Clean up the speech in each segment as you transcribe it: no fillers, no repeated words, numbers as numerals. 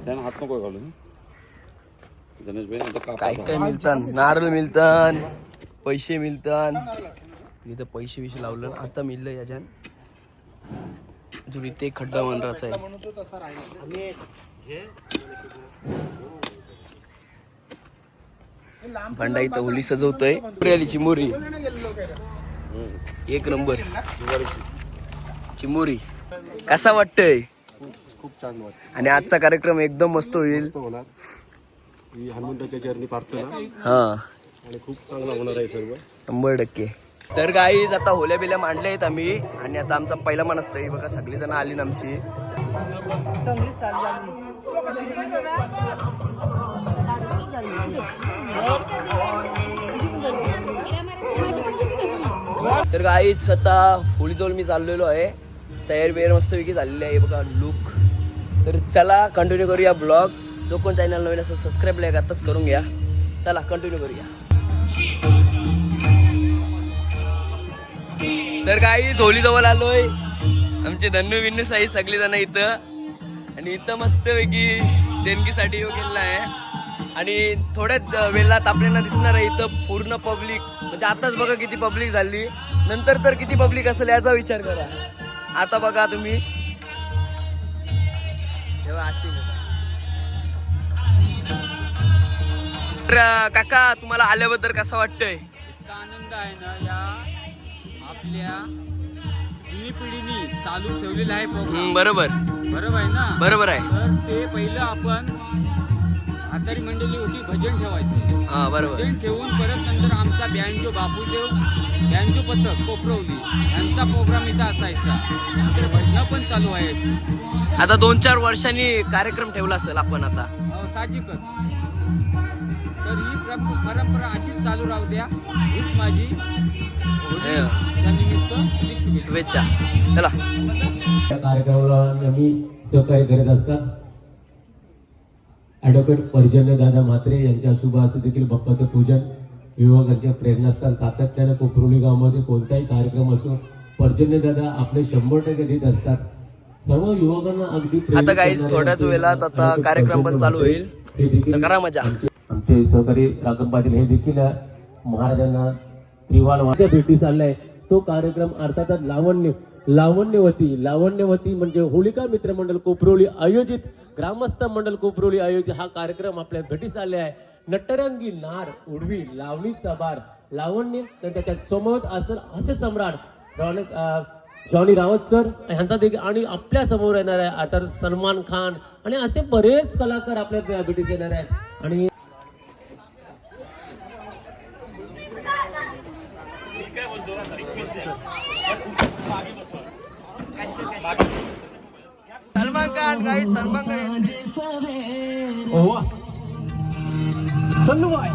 त्यानं हात नको घालू गणेश भाई आता काय काय मिळतात, नारळ मिळतात, पैसे मिळतात. इथं पैसे विषय लावलं आता मिळलं याच्यात. अजून इथे खड्डा वनराचा आहे. भांडा इथं होली सजवतोय. पुऱ्याली चिमोरी एक नंबर चिमोरी. कसा वाटतंय? खूप छान वाटतं. आणि आजचा कार्यक्रम एकदम मस्त होईल. हनुमंताच्या चरणी प्रार्थना हा आणि खूप चांगला होणार आहे सर्व 100%. तर गाईज आता होल्या बिल्या मांडल्या आहेत आम्ही. आणि आता आमचा पहिला मान असतंय बघा. सगळी जण आली ना आमची. तर गाईज आता होळीजवळ मी चाललेलो आहे. तयारी बियारी मस्तपैकी झालेली आहे बघा लुक. तर चला कंटिन्यू करूया ब्लॉग. जो कोण चॅनल नवीन असं सबस्क्राईब लाईक आताच करून घ्या. चला कंटिन्यू करूया. तर गाईज होळी जवळ आलोय. आमचे धन्नू विन्नू साई सगळे जण इथं. आणि इथं मस्तपैकी देणगीसाठी गेलेला आहे. आणि थोड्याच वेळात आपल्याला दिसणार आहे इथं पूर्ण पब्लिक. म्हणजे आताच बघा किती पब्लिक झाली, नंतर तर किती पब्लिक असेल याचा विचार करा. आता बघा तुम्ही काका तुम्हाला आल्याबद्दल कसं वाटतंय? इतका आनंद आहे ना. या आपल्या जुनी पिढीने चालू ठेवलेला आहे प्रोग्राम. बरोबर बरोबर आहे ना. बरोबर आहे. तर ते पहिलं आपण म्हातारी मंडळी होती भजन ठेवायचं. हा बरोबर. भजन ठेवून परत नंतर आमचा बँजो बापूदेव बँजो पथक कोपरवली यांचा प्रोग्राम इथं असायचा. नंतर भजनं पण चालू आहेत. आता 2-4 वर्षांनी कार्यक्रम ठेवला असेल आपण आता. साहजिकच. तर ही परंपरा अशीच चालू राहू द्या. हीच माझी निमित्त शुभेच्छा. चला या कार्यक्रमाला नेहमी सहकार्य करत असतात ॲडव्होकेट पर्जन्य दादा म्हात्रे यांच्या शुभ हस्ते देखील बाप्पाचं पूजन युवकांच्या प्रेरणास्थान. सातत्यानं कोपरोली गावामध्ये कोणताही कार्यक्रम असो पर्जन्य दादा आपले 100% देत असतात. सर्व युवकांना अगदी आता काहीच थोड्याच वेळात आता कार्यक्रम पण चालू होईल. तर करा मजा. आमचे सहकारी राघव पाटील हे देखील महाराजांना त्रिवाल भेटी चाललाय. तो कार्यक्रम अर्थातच लावण्यवती म्हणजे होलिका मित्रमंडळ कोपरोली आयोजित ग्रामस्थ मंडळ कोपरोली आयोजित हा कार्यक्रम आपल्या भेटीस आले आहे. नटरंगी नार उडवी लावणीचा बार लावण्य तर त्याच्या समोर असेल असे सम्राट जॉनी रावत सर ह्यांचा देखील. आणि आपल्या समोर येणार आहे आता सलमान खान आणि असे बरेच कलाकार आपल्या भेटीस येणार आहेत. आणि सलमान खान गाइस सलमान खान सल्लू भाई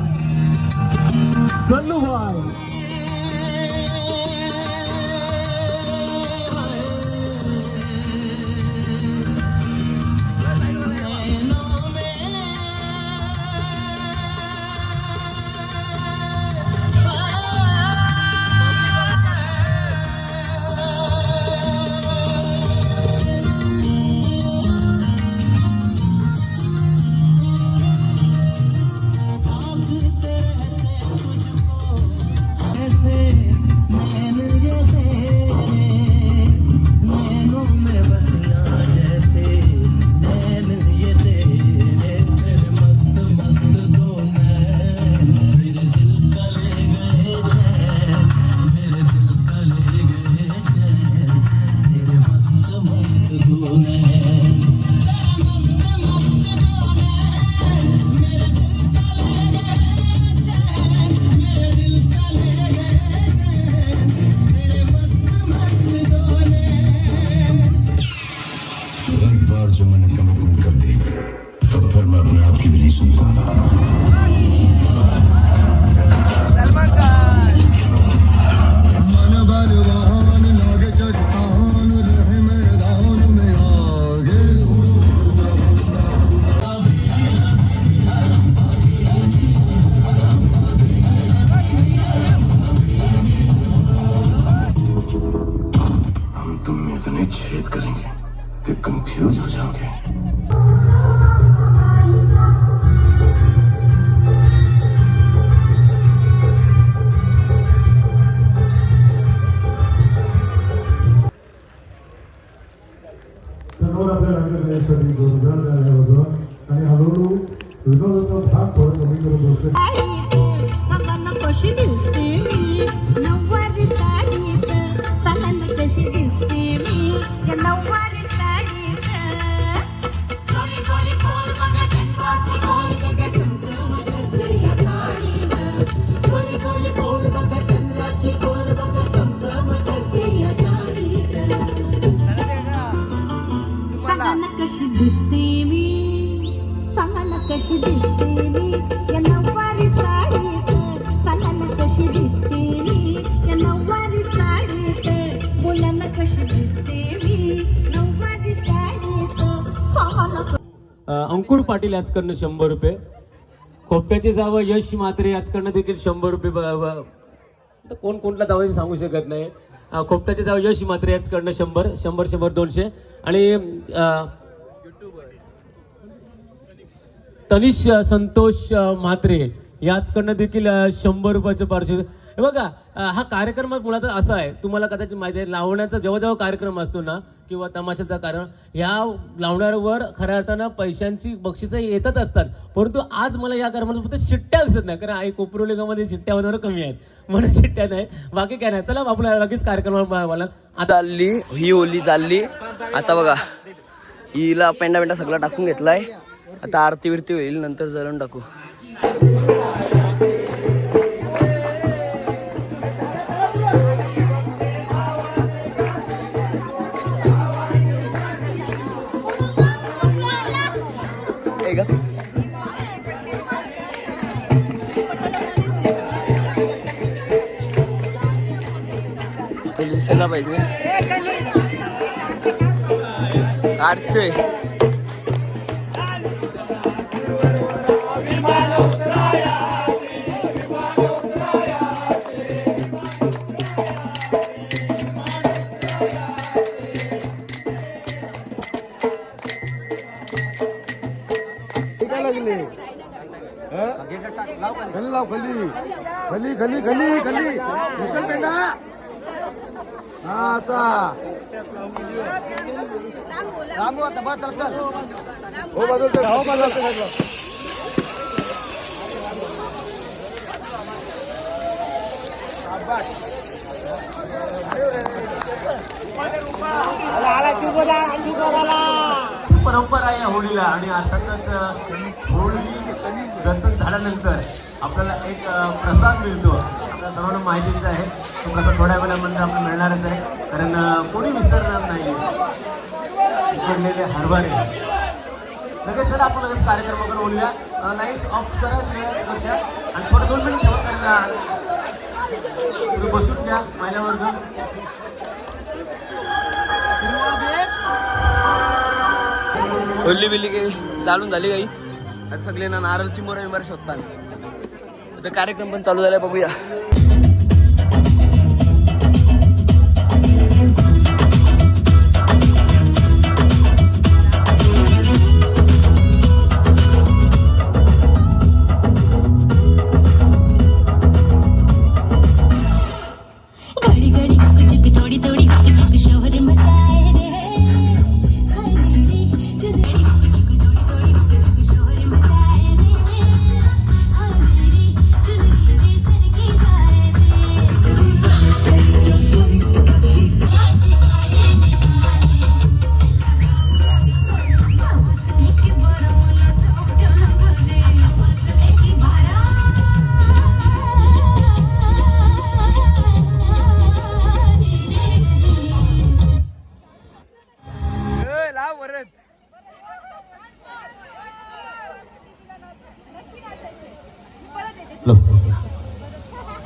जो मैंने कमिटमेंट कर दी तब फिर मैं अपने आप की भी नहीं सुनता. हम तुम में इतने छेद करेंगे कि कंफ्यूज हो जाओगे. सांगाना कशी दिसते मी नऊवारी साडीत सांगाना कशी दिसते मी या नऊवारी साडीत गोरी गोरी गोल बघा चंद्राची गोल बघा चमचम करते या साडीत गोरी गोरी गोल बघा चंद्राची गोल बघा चमचम करते या साडीत सांगाना कशी दिसते मी सांगाना कशी दिसते मी या नऊवारी साडीत सांगाना कशी दिसते मी या नऊवारी साडीत बोलाना कशी दिसते मी नऊवारी साडीत सांगाना अंकुर पाटील याचकडनं 100 रुपये. खोप्याचे जावं यश म्हात्रे याचकडनं देखील 100 रुपये. आता कोण कोणला जावं हे सांगू शकत नाही. खोपट्याचे जावं यश म्हात्रे याचकडनं 100 100 100 200 आणि तनिष संतोष म्हात्रे याचकडनं देखील 100 रुपयाचं पारितोषिक. हे बघा हा कार्यक्रम मुळात असा आहे, तुम्हाला कदाचित माहिती आहे, लावण्याचा जेव्हा जेव्हा कार्यक्रम असतो ना किंवा तमाशाचा कार्यक्रम, ह्या लावण्यावर खऱ्या अर्थानं पैशांची बक्षिसं येतच असतात. परंतु आज मला या कार्यक्रमात फक्त शिट्ट्या दिसत नाही, कारण कोपरोली गावामध्ये शिट्ट्या होणार कमी आहेत म्हणून शिट्ट्या नाही, बाकी काय नाही. चला आपल्या लगेच कार्यक्रमाला आता आली ही ओली चालली. आता बघा हिला पेंडा सगळं टाकून घेतलाय. आता आरती विरती होईल, नंतर जळून टाकू. दिसायला पाहिजे आरती. परंपरा आहे होळीला. आणि अर्थातच होळी दर्शन झाल्यानंतर आपल्याला एक प्रसाद मिळतो, आपल्याला सर्वांना माहितीच आहे. तो प्रसाद थोड्या वेळामध्ये आपल्याला मिळणारच आहे, कारण कोणी विसरणार नाही उकडलेले हरभरे. लगेच चला आपण लगेच कार्यक्रम वगैरे बोलूया. लाईट ऑफ करा आणि थोडं 2 मिनिट ठेवा. तुम्ही बसून घ्या पहिल्यावर जाऊन. होली बिल्ली काही चालून झाली काहीच. आता सगळे ना नारळची मोर शोधतात. आता कार्यक्रम पण चालू झालाय, बघूया.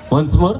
Once more.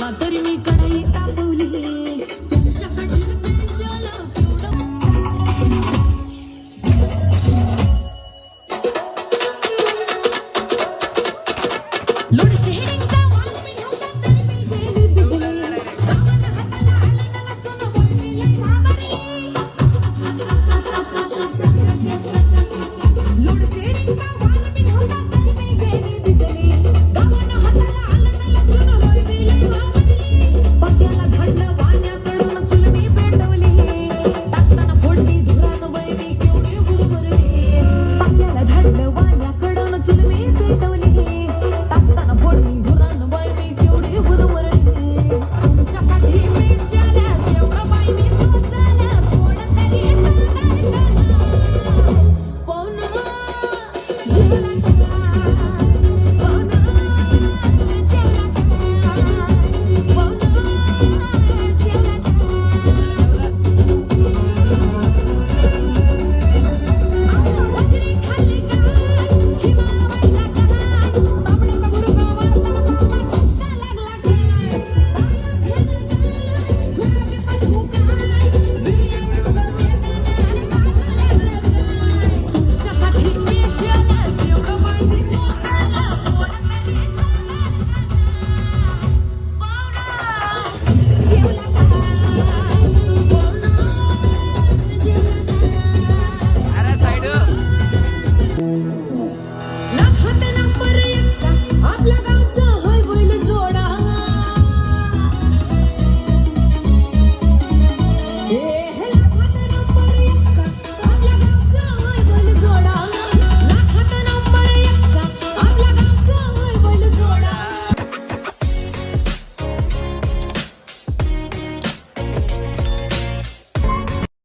झाला तरी